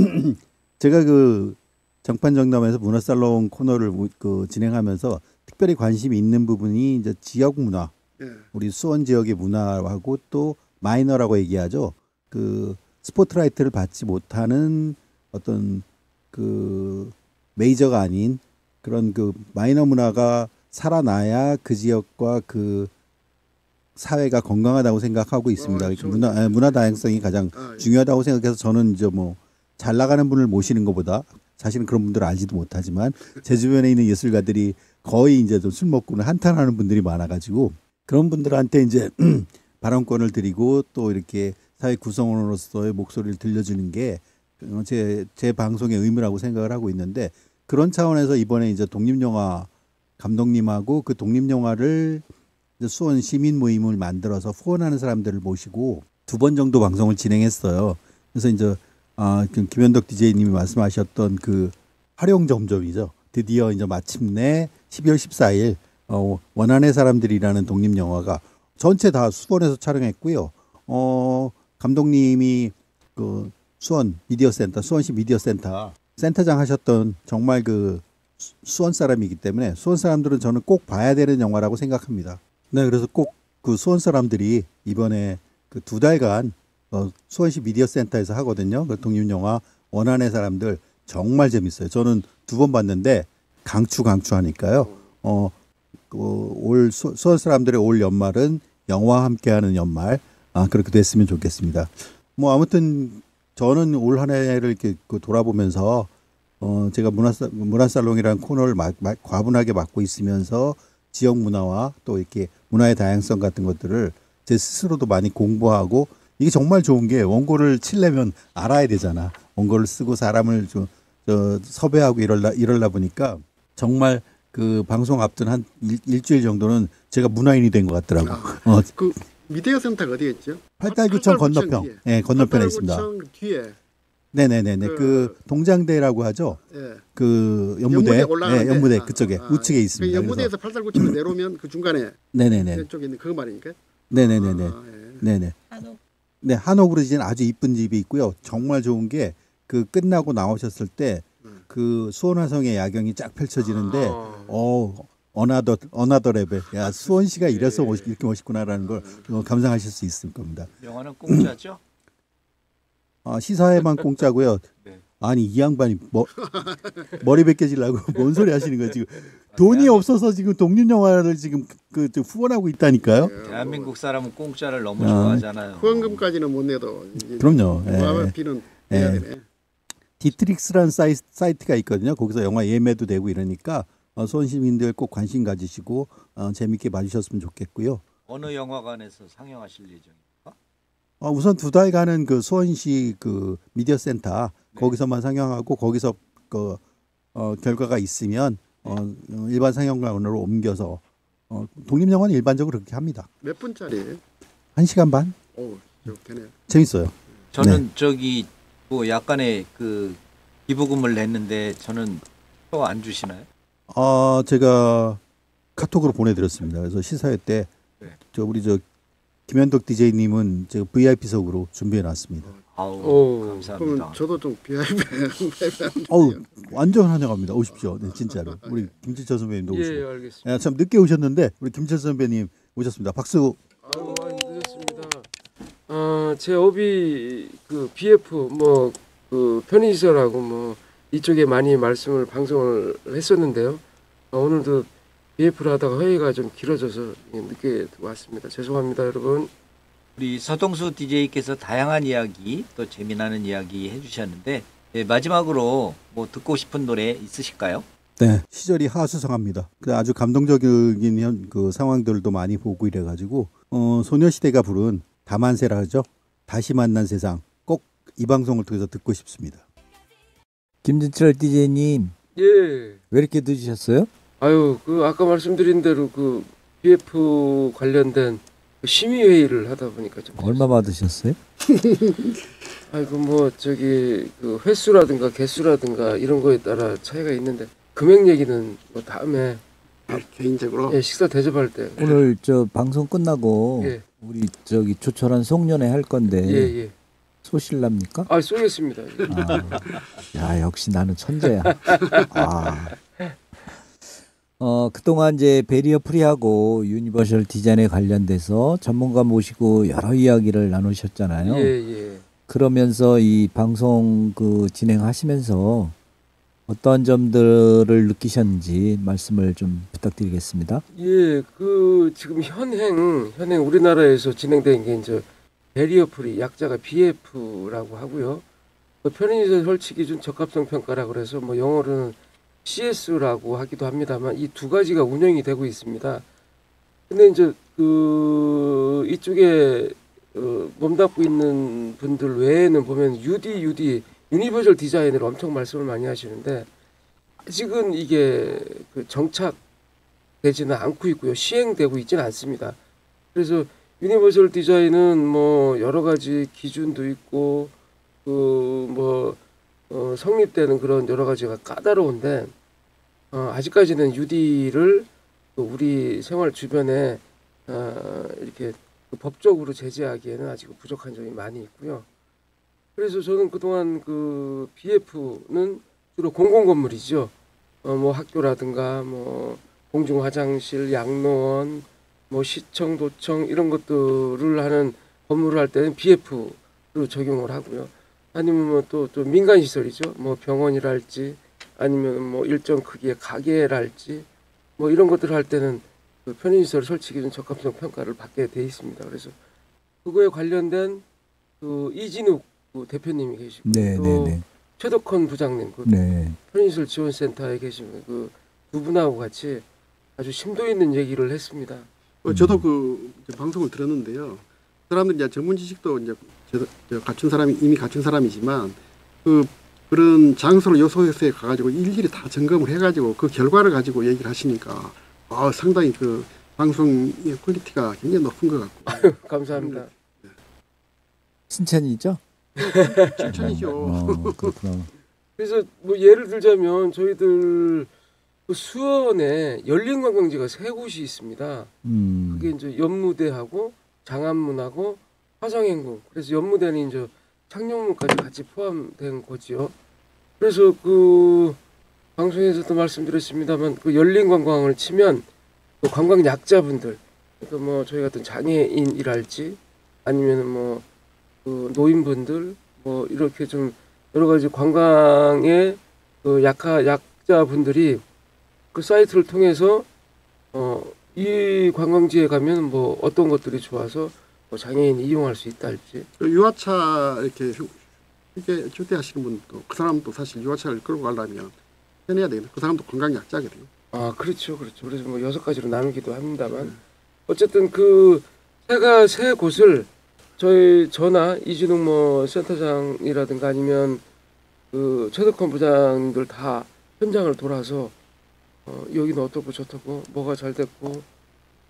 제가 그 정판정담에서 문화살롱 코너를 그 진행하면서 특별히 관심이 있는 부분이 이제 지역 문화, 예. 우리 수원 지역의 문화하고 또 마이너라고 얘기하죠. 그 스포트라이트를 받지 못하는 어떤 그 메이저가 아닌 그런 그 마이너 문화가 살아나야 그 지역과 그 사회가 건강하다고 생각하고 있습니다. 문화 다양성이 가장 중요하다고 생각해서 저는 이제 뭐 잘 나가는 분을 모시는 것보다 사실은 그런 분들을 알지도 못하지만 제 주변에 있는 예술가들이 거의 이제 좀 술 먹고는 한탄하는 분들이 많아가지고 그런 분들한테 이제 발언권을 드리고 또 이렇게 사회 구성원으로서의 목소리를 들려주는 게 제 방송의 의무라고 생각을 하고 있는데 그런 차원에서 이번에 이제 독립영화 감독님하고 그 독립영화를 이제 수원 시민 모임을 만들어서 후원하는 사람들을 모시고 2번 정도 방송을 진행했어요. 그래서 이제 김현덕 DJ님이 말씀하셨던 그 활용점점이죠. 드디어 이제 마침내 12월 14일 원안의 사람들이라는 독립영화가 전체 다 수원에서 촬영했고요. 감독님이 그 수원 미디어센터, 수원시 미디어센터 센터장 하셨던 정말 그 수원 사람이기 때문에 수원 사람들은 저는 꼭 봐야 되는 영화라고 생각합니다. 네, 그래서 꼭 그 수원 사람들이 이번에 그 2달간 수원시 미디어센터에서 하거든요. 그 독립영화 원안의 사람들 정말 재밌어요. 저는 2번 봤는데 강추하니까요. 올 수원 사람들의 올 연말은 영화와 함께하는 연말 그렇게 됐으면 좋겠습니다. 뭐 아무튼 저는 올 한 해를 이렇게 돌아보면서 제가 문화살롱이라는 코너를 과분하게 맡고 있으면서 지역 문화와 또 이렇게 문화의 다양성 같은 것들을 제 스스로도 많이 공부하고 이게 정말 좋은 게 원고를 치려면 알아야 되잖아. 원고를 쓰고 사람을 섭외하고 이러다 보니까 정말 그 방송 앞둔 한 일주일 정도는 제가 문화인이 된 것 같더라고. 그 미디어 센터가 어디에 있죠? 팔달구청 건너편. 네, 건너편에 있습니다. 팔달구청 뒤에. 네네네네. 그 동장대라고 하죠. 예. 그 연무대. 네, 연무대 그쪽에 우측에 있습니다. 그 연무대에서 팔달구청으로 내려오면 그 중간에 네네네. 쪽에 있는 그거 말입니까? 네네네네. 예. 네네. 네, 한옥으로 지은 아주 이쁜 집이 있고요. 정말 좋은 게 그 끝나고 나오셨을 때 그 수원화성의 야경이 쫙 펼쳐지는데 어나더 레벨. 야, 수원시가 이래서 이렇게 멋있구나라는 걸 감상하실 수 있을 겁니다. 영화는 공짜죠? 시사회만 공짜고요. 네. 아니 이 양반이 머리 벗겨지려고 뭔 소리 하시는 거예요 지금. 돈이 없어서 지금 독립 영화를 지금 후원하고 있다니까요. 대한민국 사람은 공짜를 너무 좋아하잖아요. 후원금까지는 못 내도 그럼요. 비는 해야 되네. 디트릭스라는 사이트가 있거든요. 거기서 영화 예매도 되고 이러니까 수원 시민들 꼭 관심 가지시고 재밌게 봐주셨으면 좋겠고요. 어느 영화관에서 상영하실 예정입니까? 우선 2달간은 그 수원시 그 미디어 센터 거기서만 상영하고 거기서 그 결과가 있으면 일반 상영관으로 옮겨서 독립 영화는 일반적으로 그렇게 합니다. 몇 분짜리예요? 1시간 반? 오, 되네요. 재밌어요. 저는 저기 뭐 약간의 그 기부금을 냈는데 저는 또 안 주시나요? 제가 카톡으로 보내드렸습니다. 그래서 시사회 때 우리 김현덕 DJ님은 제가 VIP석으로 준비해놨습니다. 아우 감사합니다. 그러면 저도 좀 VIP. 완전 환영합니다. 오십시오. 네, 진짜로. 우리 김지철 선배님도 오시고. 예, 알겠습니다. 참 늦게 오셨는데 우리 김지철 선배님 오셨습니다. 박수. 아유, 많이 늦었습니다. 제 업이 그 BF 그 편의시설하고 뭐 이쪽에 많이 방송을 했었는데요. 오늘도 BF를 하다가 회의가 좀 길어져서 늦게 왔습니다. 죄송합니다, 여러분. 우리 서동수 DJ께서 다양한 이야기 또 재미나는 이야기 해주셨는데 마지막으로 뭐 듣고 싶은 노래 있으실까요? 네, 시절이 하수성합니다. 아주 감동적인 그 상황들도 많이 보고 이래가지고 소녀시대가 부른 다만세라 하죠. 다시 만난 세상 꼭 이 방송을 통해서 듣고 싶습니다. 김진철 DJ님 예. 왜 이렇게 늦으셨어요? 아유, 그 아까 말씀드린 대로 그 BF 관련된 그 심의 회의를 하다 보니까 좀 얼마 받으셨어요? 아이고 뭐 그 횟수라든가 개수라든가 이런 거에 따라 차이가 있는데 금액 얘기는 뭐 다음에 개인적으로 식사 대접할 때 오늘 저 방송 끝나고 예. 우리 조촐한 송년회 할 건데 예. 소실랍니까? 쏘겠습니다. 야 역시 나는 천재야. 그동안 이제 베리어 프리하고 유니버셜 디자인에 관련돼서 전문가 모시고 여러 이야기를 나누셨잖아요. 예. 그러면서 이 방송 진행하시면서 어떤 점들을 느끼셨는지 말씀을 좀 부탁드리겠습니다. 예, 그 지금 현행 우리나라에서 진행된 게 이제 베리어 프리 약자가 BF라고 하고요. 편의시설 설치 기준 적합성 평가라고 그래서 뭐 영어로는 CS라고 하기도 합니다만 이 두 가지가 운영이 되고 있습니다. 근데 이제 그 이쪽에 몸담고 있는 분들 외에는 보면 UD 유니버셜 디자인을 엄청 말씀을 많이 하시는데 아직은 이게 그 정착되지는 않고 있고요. 시행되고 있지는 않습니다. 그래서 유니버셜 디자인은 뭐 여러 가지 기준도 있고 성립되는 그런 여러 가지가 까다로운데 아직까지는 UD를 우리 생활 주변에 이렇게 법적으로 제재하기에는 아직 부족한 점이 많이 있고요. 그래서 저는 그동안 그 BF는 주로 공공건물이죠. 뭐 학교라든가 뭐 공중 화장실, 양로원, 뭐 시청, 도청 이런 것들을 하는 건물을 할 때는 BF로 적용을 하고요. 아니면 뭐 또 민간 시설이죠. 뭐 병원이랄지 아니면 뭐 일정 크기의 가게랄지 뭐 이런 것들을 할 때는 그 편의시설 설치 기준 적합성 평가를 받게 돼 있습니다. 그래서 그거에 관련된 그 이진욱 대표님이 계시고 또 최덕헌 부장님 편의시설 지원센터에 계신 그 두 분하고 같이 아주 심도 있는 얘기를 했습니다. 저도 그 방송을 들었는데요. 사람들이 이제 전문 지식도 이제 갖춘 사람이 이미 갖춘 사람이지만 그런 장소를 요소에 가가지고 일일이 다 점검을 해가지고 그 결과를 가지고 얘기를 하시니까 상당히 그 방송의 퀄리티가 굉장히 높은 것 같고. 감사합니다. 칭찬이죠? 칭찬이죠. 그렇구나. 그래서 뭐 예를 들자면 저희들 그 수원에 열린관광지가 3곳이 있습니다. 그게 이제 연무대하고 장안문하고 화성행궁. 그래서 연무대는 이제 창녕문까지 같이 포함된 거지요. 그래서 그 방송에서도 말씀드렸습니다만 그 열린관광을 치면 그 관광 약자분들, 그러니까 뭐 저희 같은 장애인이랄지 아니면은 뭐 그 노인분들 뭐 이렇게 좀 여러 가지 관광의 그 약자분들이 그 사이트를 통해서 이 관광지에 가면 뭐 어떤 것들이 좋아서 뭐 장애인이 이용할 수 있다 할지. 그 유아차 이렇게 이게 휴대하시는 분도 그 사람도 사실 유아차를 끌고 가려면 해내야 되겠네. 그 사람도 건강 약자거든요. 아 그렇죠. 그래서 뭐 6가지로 나누기도 합니다만 어쨌든 그 세 곳을 저나 이진웅 뭐 센터장이라든가 아니면 그 최덕헌 부장님들 다 현장을 돌아서 여기는 어떻고 저떻고 뭐가 잘 됐고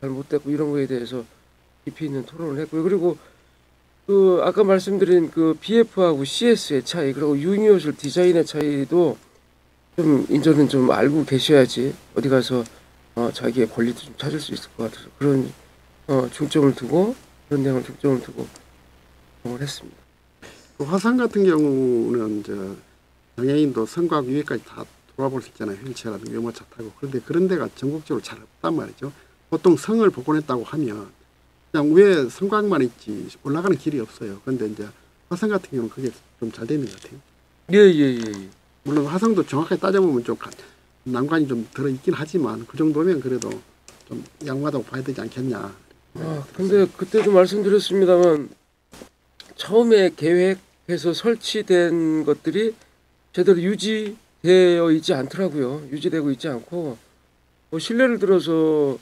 잘 못 됐고 이런 거에 대해서 깊이 있는 토론을 했고요. 그리고 그 아까 말씀드린 그 BF하고 CS의 차이 그리고 유니버설 디자인의 차이도 좀 인저는 좀 알고 계셔야지 어디 가서 자기의 권리도 좀 찾을 수 있을 것 같아서 그런 중점을 두고 그런 내용을 중점을 두고 공을 했습니다. 그 화상 같은 경우는 이제 장애인도 성과 위에까지 다 돌아볼 수 있잖아요. 휠체어라든가 유모차 타고. 그런데 그런 데가 전국적으로 잘 없단 말이죠. 보통 성을 복원했다고 하면 그냥 위에 성곽만 있지 올라가는 길이 없어요. 그런데 이제 화성 같은 경우는 그게 좀 잘 되는 것 같아요. 예. 물론 화성도 정확하게 따져보면 좀 난관이 좀 들어있긴 하지만 그 정도면 그래도 좀 양호하다고 봐야 되지 않겠냐. 근데 그때도 말씀드렸습니다만 처음에 계획해서 설치된 것들이 제대로 유지되어 있지 않더라고요. 유지되고 있지 않고 뭐 실례를 들어서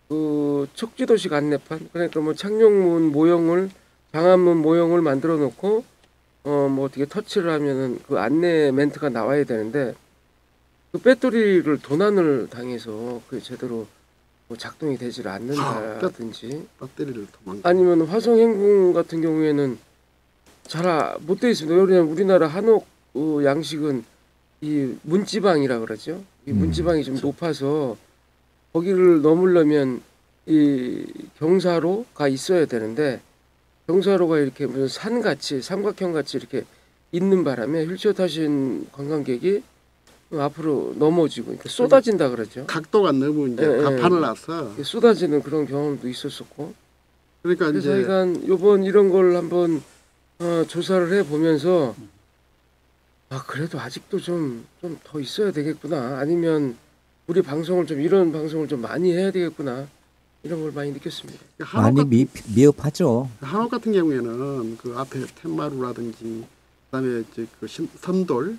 그 척지도식 안내판 그러니까 뭐 창룡문 모형을 장안문 모형을 만들어 놓고 뭐 어떻게 터치를 하면은 그 안내 멘트가 나와야 되는데 그 배터리를 도난을 당해서 그게 제대로 뭐 작동이 되질 않는다든지 배터리를 도망가. 아니면 화성 행궁 같은 경우에는 잘 못 되어 있습니다. 왜냐하면 우리나라 한옥 양식은 이 문지방이라 그러죠. 이 문지방이 좀 높아서 거기를 넘으려면 이 경사로가 있어야 되는데 경사로가 이렇게 무슨 산같이 삼각형같이 이렇게 있는 바람에 휠체어 타신 관광객이 앞으로 넘어지고 그러니까 쏟아진다 그러죠. 각도가 너무 이제 가판을 놔서 쏟아지는 그런 경험도 있었었고. 그러니까 그래서 이제 이간 요번 이런 걸 한번 조사를 해 보면서 그래도 아직도 좀 더 있어야 되겠구나. 아니면 우리 방송을 좀 이런 방송을 좀 많이 해야 되겠구나. 이런 걸 많이 느꼈습니다. 많이 미흡하죠. 한옥 같은 경우에는 그 앞에 텐마루라든지 그다음에 이제 그 섬돌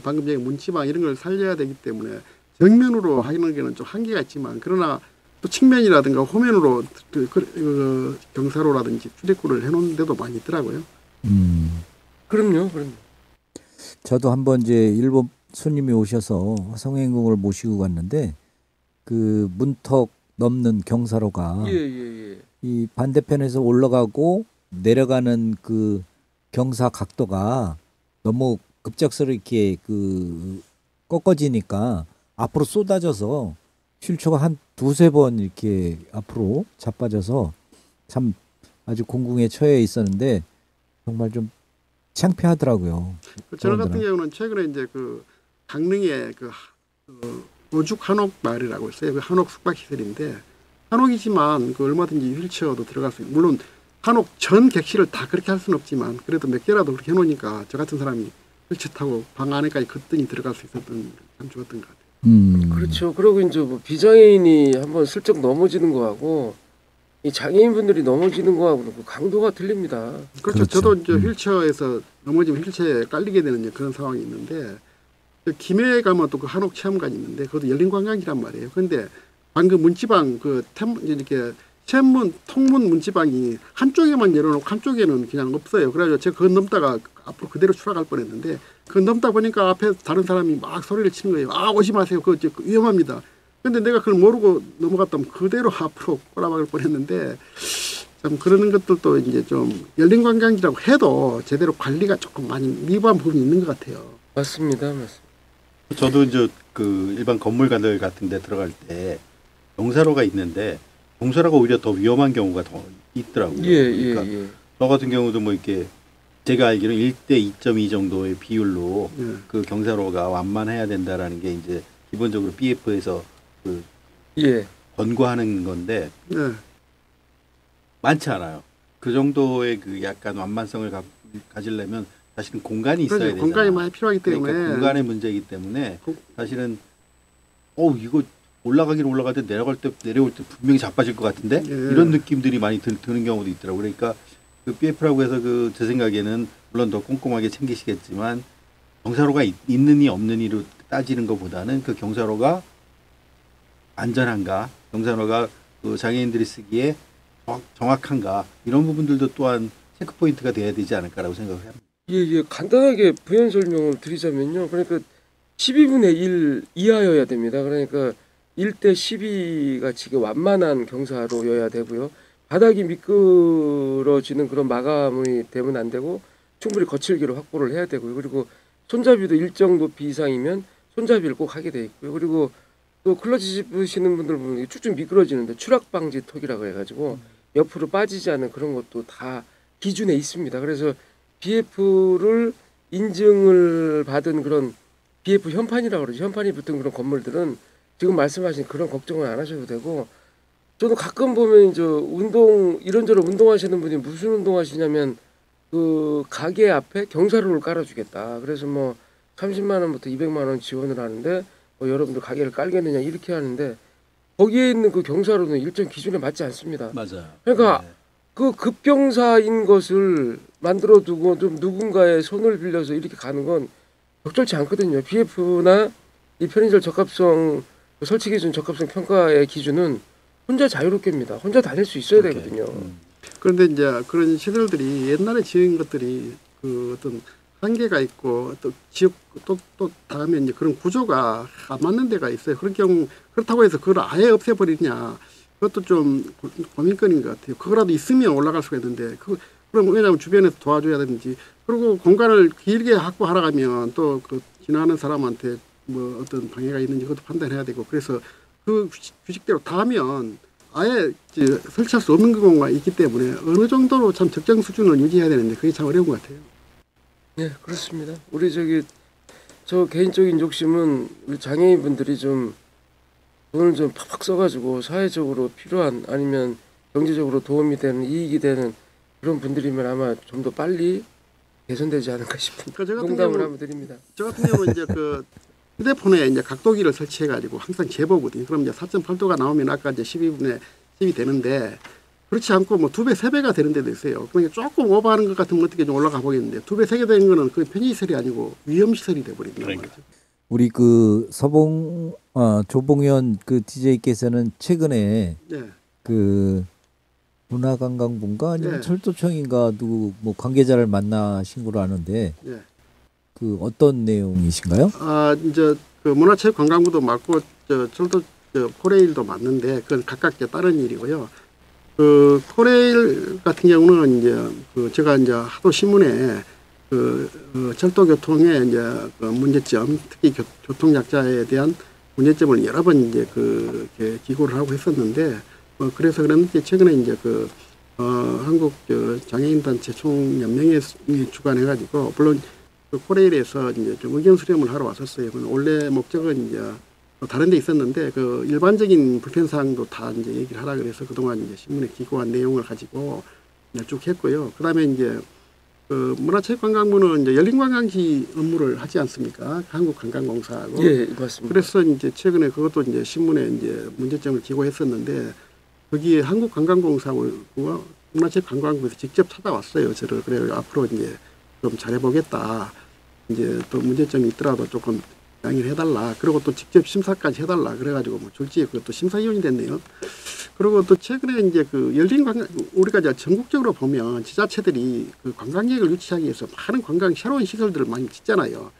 방금 전에 문지방 이런 걸 살려야 되기 때문에 정면으로 하는 게는 좀 한계가 있지만 그러나 또 측면이라든가 호면으로 그 경사로라든지 출입구를 해놓은 데도 많이 있더라고요. 그럼요. 저도 한번 이제 일본 손님이 오셔서 화성행궁을 모시고 갔는데 그 문턱 넘는 경사로가 이 반대편에서 올라가고 내려가는 그 경사 각도가 너무 급작스럽게 그 꺾어지니까 앞으로 쏟아져서 휠체어가 한 두세 번 이렇게 앞으로 자빠져서 참 아주 공궁에 처해 있었는데 정말 좀 창피하더라고요. 저는 같은 경우는 최근에 이제 그 강릉에 그 오죽 한옥 마을이라고 있어요. 그 한옥 숙박시설인데 한옥이지만 그 얼마든지 휠체어도 들어갈 수 있고 물론 한옥 전 객실을 다 그렇게 할 수는 없지만 그래도 몇 개라도 그렇게 해놓으니까 저 같은 사람이 휠체어 타고 방 안에까지 거뜬히 들어갈 수 있었던 참 좋았던 것 같아요. 그렇죠. 그리고 이제 뭐 비장애인이 한번 슬쩍 넘어지는 거하고 이 장애인분들이 넘어지는 거하고는 그 강도가 틀립니다. 그렇죠. 저도 이제 휠체어에서 넘어지면 휠체어에 깔리게 되는 이제 그런 상황이 있는데 김해에 가면 또 그 한옥 체험관이 있는데 그것도 열린 관광이란 말이에요. 그런데 방금 문지방 이렇게 체문 통문 문지방이 한쪽에만 열어놓고 한쪽에는 그냥 없어요. 그래가지고 제가 그거 넘다가 앞으로 그대로 추락할 뻔했는데 그거 넘다 보니까 앞에 다른 사람이 막 소리를 치는 거예요. 오지 마세요. 그거 위험합니다. 근데 내가 그걸 모르고 넘어갔다면 그대로 앞으로 꼬라박을 뻔했는데 참 그러는 것들도 이제 좀 열린 관광지라고 해도 제대로 관리가 조금 많이 미흡한 부분이 있는 것 같아요. 맞습니다. 저도 이제 그 일반 건물가들 같은 데 들어갈 때 경사로가 있는데 경사로가 오히려 더 위험한 경우가 더 있더라고요. 그러니까 저 같은 경우도 뭐 이렇게 제가 알기로 1대 2.2 정도의 비율로 그 경사로가 완만해야 된다라는 게 이제 기본적으로 BF에서 그 권고하는 건데 많지 않아요. 그 정도의 그 약간 완만성을 가지려면 사실은 공간이 있어야 그렇죠. 되잖아요. 공간이 많이 필요하기 때문에 그러니까 공간의 문제이기 때문에 그- 사실은 이거 올라갈 때 내려올 때 분명히 자빠질 것 같은데 예. 이런 느낌들이 많이 드는 경우도 있더라고요. 그러니까 그 BF라고 해서 제 생각에는 물론 더 꼼꼼하게 챙기시겠지만 경사로가 있느니 없느니로 따지는 것보다는 그 경사로가 안전한가, 경사로가 그 장애인들이 쓰기에 정확한가 이런 부분들도 또한 체크 포인트가 돼야 되지 않을까라고 생각을 합니다. 예, 간단하게 부연 설명을 드리자면요. 그러니까 12분의 1 이하여야 됩니다. 그러니까 1대 12가 지금 완만한 경사로여야 되고요. 바닥이 미끄러지는 그런 마감이 되면 안 되고 충분히 거칠기로 확보를 해야 되고요. 그리고 손잡이도 일정 높이 이상이면 손잡이를 꼭 하게 돼 있고요. 그리고 또 클러치 짚으시는 분들 보면 쭉쭉 미끄러지는데 추락 방지 턱이라고 해가지고 옆으로 빠지지 않는 그런 것도 다 기준에 있습니다. 그래서 BF를 인증을 받은 그런 BF 현판이라고 그러죠. 현판이 붙은 그런 건물들은 지금 말씀하신 그런 걱정은 안 하셔도 되고, 저도 가끔 보면 이런저런 운동하시는 분이 무슨 운동하시냐면 그 가게 앞에 경사로를 깔아주겠다. 그래서 뭐 30만 원부터 200만 원 지원을 하는데 여러분들 가게를 깔겠느냐 이렇게 하는데 거기에 있는 그 경사로는 일정 기준에 맞지 않습니다. 맞아요. 그러니까 네. 그 급경사인 것을 만들어 두고 좀 누군가의 손을 빌려서 이렇게 가는 건 적절치 않거든요. BF나 이 편의점 적합성 설치 기준 적합성 평가의 기준은 혼자 자유롭게입니다. 혼자 다닐 수 있어야 그렇게. 되거든요. 그런데 이제 그런 시설들이 옛날에 지은 것들이 그 어떤 한계가 있고 또 지역 또 다음에 이제 그런 구조가 안 맞는 데가 있어요. 그런 경우 그렇다고 해서 그걸 아예 없애버리냐 그것도 좀 고민거리인 것 같아요. 그거라도 있으면 올라갈 수가 있는데 그럼 왜냐하면 주변에서 도와줘야 되는지 그리고 공간을 길게 확보하러 가면 또 그 지나가는 사람한테 뭐 어떤 방해가 있는지 그것도 판단해야 되고 그래서 그 규칙대로 다 하면 아예 설치할 수 없는 경우가 있기 때문에 어느 정도로 참 적정 수준을 유지해야 되는데 그게 참 어려운 것 같아요. 네, 그렇습니다. 우리 저 개인적인 욕심은 우리 장애인분들이 좀 돈을 좀 팍팍 써가지고 사회적으로 필요한 아니면 경제적으로 도움이 되는 이익이 되는 그런 분들이면 아마 좀 더 빨리 개선되지 않을까 싶은 저 같은 농담을 경우- 한번 드립니다. 저 같은 경우는 이제 그 휴대폰에 이제 각도기를 설치해가지고 항상 재보거든요. 그럼 이제 4.8도가 나오면 아까 이제 12분의 10이 되는데 그렇지 않고 뭐 2배, 3배가 되는 데도 있어요. 그러니까 조금 오버하는 것 같으면 어떻게 좀 올라가 보겠는데 2배, 3배 되는 거는 그 편의시설이 아니고 위험시설이 돼버린단 말이죠. 우리 그 조봉현 그 DJ께서는 최근에 네. 그 문화관광부인가 아니면 네. 철도청인가 누구 뭐 관계자를 만나신 걸로 아는데 네. 그 어떤 내용이신가요? 이제 그 문화체육관광부도 맞고 저도 코레일도 맞는데 그건 각각 이제 다른 일이고요. 그 코레일 같은 경우는 이제 제가 이제 하도 신문에 철도 교통의 이제 그 문제점, 특히 교통 약자에 대한 문제점을 여러 번 이제 이렇게 기고를 하고 했었는데 그래서 그런데 최근에 이제 한국 장애인 단체 총연맹이 주관해가지고 물론 코레일에서 이제 좀 의견 수렴을 하러 왔었어요. 원래 목적은 이제 다른 데 있었는데 그 일반적인 불편사항도 다 이제 얘기를 하라 그래서 그동안 이제 신문에 기고한 내용을 가지고 쭉 했고요. 그다음에 이제 문화체육관광부는 이제 열린관광지 업무를 하지 않습니까? 한국관광공사하고. 예, 맞습니다. 그래서 이제 최근에 그것도 이제 신문에 이제 문제점을 기고했었는데 거기에 한국관광공사하고 문화체육관광부에서 직접 찾아왔어요. 저를 그래 앞으로 이제 좀 잘해보겠다. 이제 또 문제점이 있더라도 조금 양해를 해달라. 그리고 또 직접 심사까지 해달라. 그래가지고 뭐 졸지에 그것도 심사위원이 됐네요. 그리고 또 최근에 이제 열린 관광 우리가 이제 전국적으로 보면 지자체들이 그 관광객을 유치하기 위해서 많은 새로운 시설들을 많이 짓잖아요.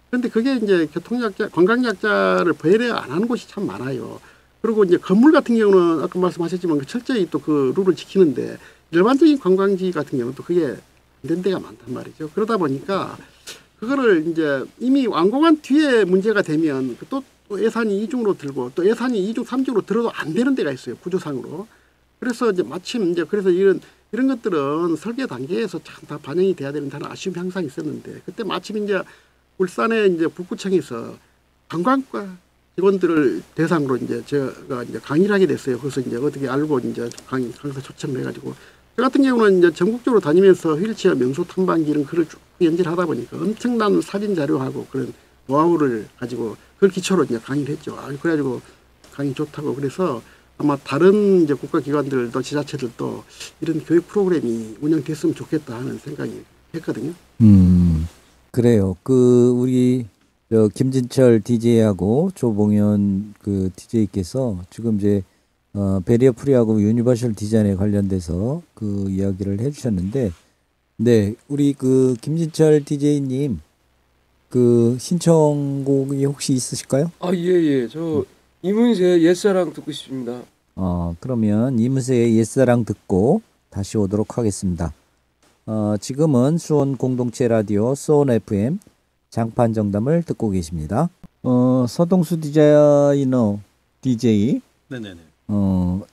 그런데 그게 이제 교통약자, 관광약자를 배려 안 하는 곳이 참 많아요. 그리고 이제 건물 같은 경우는 아까 말씀하셨지만 철저히 또 그 룰을 지키는데 일반적인 관광지 같은 경우는 또 그게 안 된 데가 많단 말이죠. 그러다 보니까 그거를 이제 이미 완공한 뒤에 문제가 되면 또 예산이 2중으로 들고 또 예산이 2중, 3중으로 들어도 안 되는 데가 있어요. 구조상으로. 그래서 이제 마침 이제 그래서 이런 것들은 설계 단계에서 참 다 반영이 돼야 되는다는 아쉬움이 항상 있었는데 그때 마침 이제 울산에 이제 북구청에서 관광과 직원들을 대상으로 이제 제가 이제 강의를 하게 됐어요. 그래서 이제 어떻게 알고 이제 강사 초청을 해가지고 저 같은 경우는 이제 전국적으로 다니면서 휠체어 명소 탐방기 이런 글을 쭉 연질하다 보니까 엄청난 사진 자료하고 그런 노하우를 가지고 그걸 기초로 이제 강의를 했죠. 그래가지고 강의 좋다고 그래서 아마 다른 이제 국가기관들도 지자체들도 이런 교육 프로그램이 운영됐으면 좋겠다 하는 생각이 했거든요. 그래요. 우리 김진철 DJ하고 조봉현 DJ께서 지금 이제 베리어 프리하고 유니버셜 디자인에 관련돼서 그 이야기를 해주셨는데, 네, 우리 김진철 DJ님 신청곡이 혹시 있으실까요? 예. 저 이문세의 옛사랑 듣고 싶습니다. 그러면 이문세의 옛사랑 듣고 다시 오도록 하겠습니다. 지금은 수원 공동체 라디오 수원 FM 장판 정담을 듣고 계십니다. 서동수 디자이너 DJ, 네네네.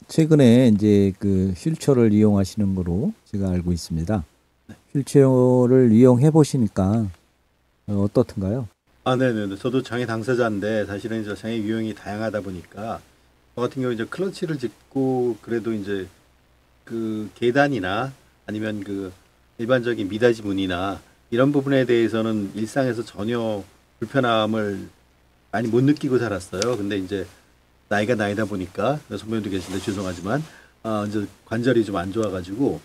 최근에 이제 휠체어를 이용하시는 거로 제가 알고 있습니다. 휠체어를 이용해 보시니까 어떻던가요? 네네네. 저도 장애 당사자인데 사실은 이제 장애 유형이 다양하다 보니까 저 같은 경우 이제 클러치를 짚고 그래도 이제 계단이나 아니면 일반적인 미닫이 문이나 이런 부분에 대해서는 일상에서 전혀 불편함을 많이 못 느끼고 살았어요. 근데 이제 나이가 나이다 보니까 선배님도 계신데 죄송하지만 이제 관절이 좀 안 좋아가지고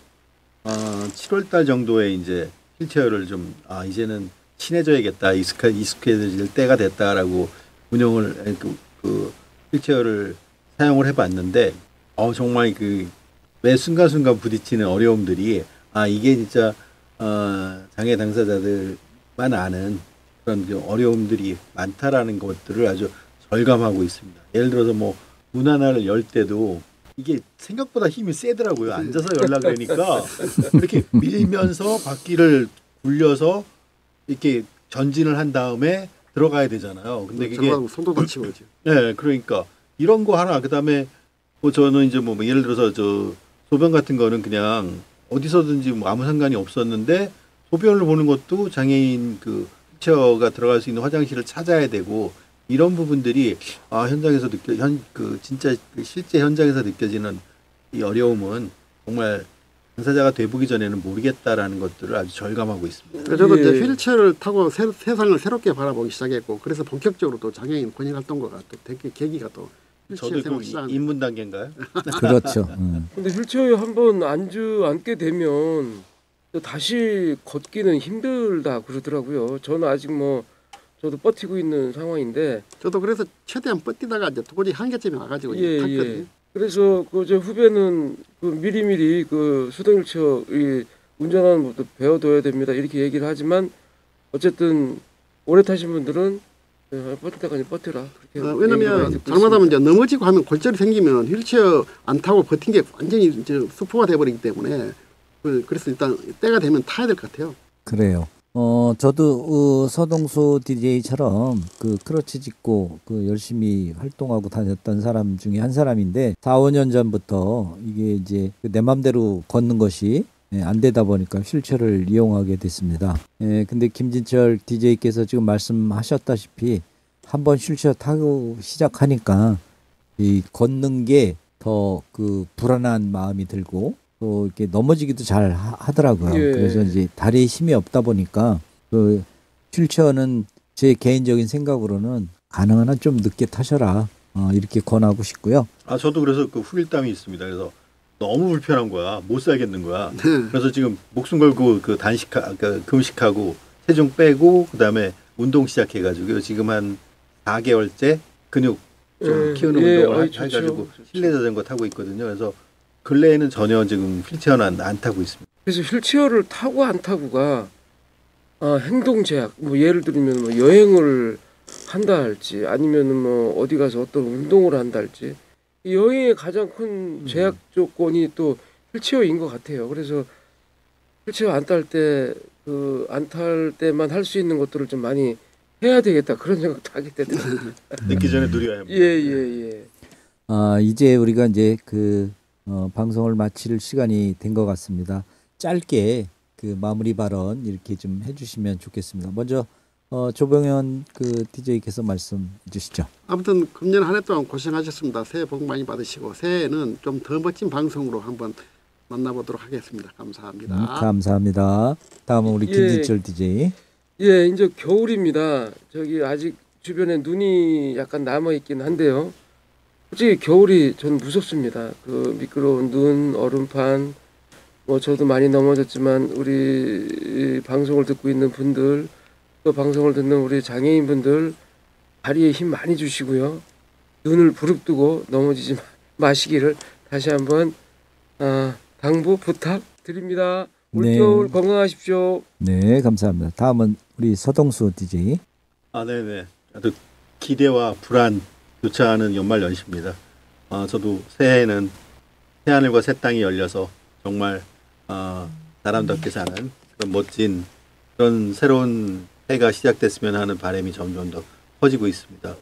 7월달 정도에 이제 휠체어를 좀 이제는 친해져야겠다, 익숙해질 때가 됐다라고 운영을 휠체어를 사용을 해봤는데 정말 매 순간순간 부딪히는 어려움들이 이게 진짜 장애 당사자들만 아는 그런 어려움들이 많다라는 것들을 아주 절감하고 있습니다. 예를 들어서 문 하나를 열 때도 이게 생각보다 힘이 세더라고요. 앉아서 열라 그러니까 이렇게 밀면서 바퀴를 굴려서 이렇게 전진을 한 다음에 들어가야 되잖아요. 근데 이게 손도 다치고 그렇죠. 네, 그러니까 이런 거 하나 그다음에 저는 이제 예를 들어서 소변 같은 거는 그냥 어디서든지 아무 상관이 없었는데 소변을 보는 것도 장애인 휠체어가 들어갈 수 있는 화장실을 찾아야 되고 이런 부분들이 현장에서 진짜 실제 현장에서 느껴지는 이 어려움은 정말 당사자가 돼보기 전에는 모르겠다라는 것들을 아주 절감하고 있습니다. 저도 이제 휠체어를 타고 세상을 새롭게 바라보기 시작했고 그래서 본격적으로 또 장애인 권익 활동가가 또 계기가 또 저도 입문 단계인가요? 그렇죠. 근데 휠체어에 한번 앉게 되면 또 다시 걷기는 힘들다 그러더라고요. 저는 아직 저도 버티고 있는 상황인데. 저도 그래서 최대한 버티다가 이제 도저히 한계점에 와가지고 탔거든요. 그래서 제 후배는 미리미리 수동 휠체어 운전하는 것도 배워둬야 됩니다. 이렇게 얘기를 하지만 어쨌든 오래 타신 분들은 버틸 때까지 버텨라. 왜냐면 잘못하면 이제 넘어지고 하면 골절이 생기면 휠체어 안 타고 버틴 게 완전히 이제 수포가 돼버리기 때문에 그래서 일단 때가 되면 타야 될 것 같아요. 그래요. 저도 서동수 DJ처럼 크러치 짚고 열심히 활동하고 다녔던 사람 중에 한 사람인데 4, 5년 전부터 이게 이제 내 맘대로 걷는 것이 안 되다 보니까 휠체어를 이용하게 됐습니다. 근데 김진철 DJ께서 지금 말씀하셨다시피 한번 휠체어 타고 시작하니까 이 걷는 게 더 불안한 마음이 들고 또 이렇게 넘어지기도 잘 하더라고요. 예. 그래서 이제 다리에 힘이 없다 보니까 휠체어는 제 개인적인 생각으로는 가능한 한 좀 늦게 타셔라 이렇게 권하고 싶고요. 저도 그래서 후일담이 있습니다. 그래서 너무 불편한 거야. 못 살겠는 거야. 그래서 지금 목숨 걸고 금식하고 체중 빼고 그다음에 운동 시작해가지고 지금 한 4개월째 근육 좀 키우는 운동을 해가지고 실내 자전거 타고 있거든요. 그래서 근래에는 전혀 지금 휠체어는 안 타고 있습니다. 그래서 휠체어를 타고 안 타고가 행동 제약, 예를 들면 여행을 한다 할지 아니면 어디 가서 어떤 운동을 한다 할지 이 여행의 가장 큰 제약 조건이 또 휠체어인 것 같아요. 그래서 휠체어 안 탈 때만 할 수 있는 것들을 좀 많이 해야 되겠다 그런 생각도 하게 되더라고요. 늦기 전에 누려야 합니다. 예. 이제 우리가 이제 방송을 마칠 시간이 된 것 같습니다. 짧게 마무리 발언 이렇게 좀 해주시면 좋겠습니다. 먼저 조병현 DJ께서 말씀해 주시죠. 아무튼 금년 한 해 동안 고생하셨습니다. 새해 복 많이 받으시고 새해에는 좀 더 멋진 방송으로 한번 만나보도록 하겠습니다. 감사합니다. 감사합니다. 다음은 우리 예. 김진철 DJ. 예, 이제 겨울입니다. 저기 아직 주변에 눈이 약간 남아 있긴 한데요. 솔직히 겨울이 전 무섭습니다. 그 미끄러운 눈, 얼음판, 뭐 저도 많이 넘어졌지만 우리 방송을 듣고 있는 분들, 또 방송을 듣는 우리 장애인분들 다리에 힘 많이 주시고요. 눈을 부릅뜨고 넘어지지 마시기를 다시 한번 당부 부탁드립니다. 네. 올겨울 건강하십시오. 네, 감사합니다. 다음은 우리 서동수 DJ. 네네. 아주 기대와 불안 교차하는 연말 연시입니다. 저도 새해에는 새하늘과 새 땅이 열려서 정말 사람답게 사는 그런 멋진 그런 새로운 해가 시작됐으면 하는 바람이 점점 더 커지고 있습니다.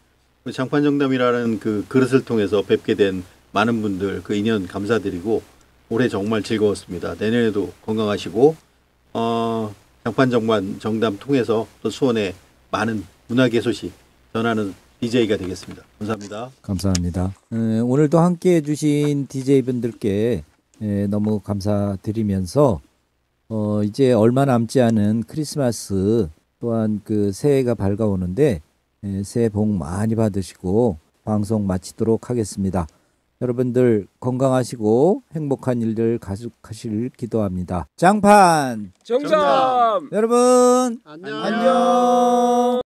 장판정담이라는 그 그릇을 통해서 뵙게 된 많은 분들 그 인연 감사드리고 올해 정말 즐거웠습니다. 내년에도 건강하시고 장판정담 통해서 또 수원의 많은 문화계 소식 전하는 DJ가 되겠습니다. 감사합니다. 감사합니다. 오늘도 함께 해주신 DJ분들께 너무 감사드리면서 이제 얼마 남지 않은 크리스마스 또한 그 새해가 밝아오는데 새해 복 많이 받으시고 방송 마치도록 하겠습니다. 여러분들 건강하시고 행복한 일들 가득하시길 기도합니다. 장판 정답! 여러분 안녕. 안녕.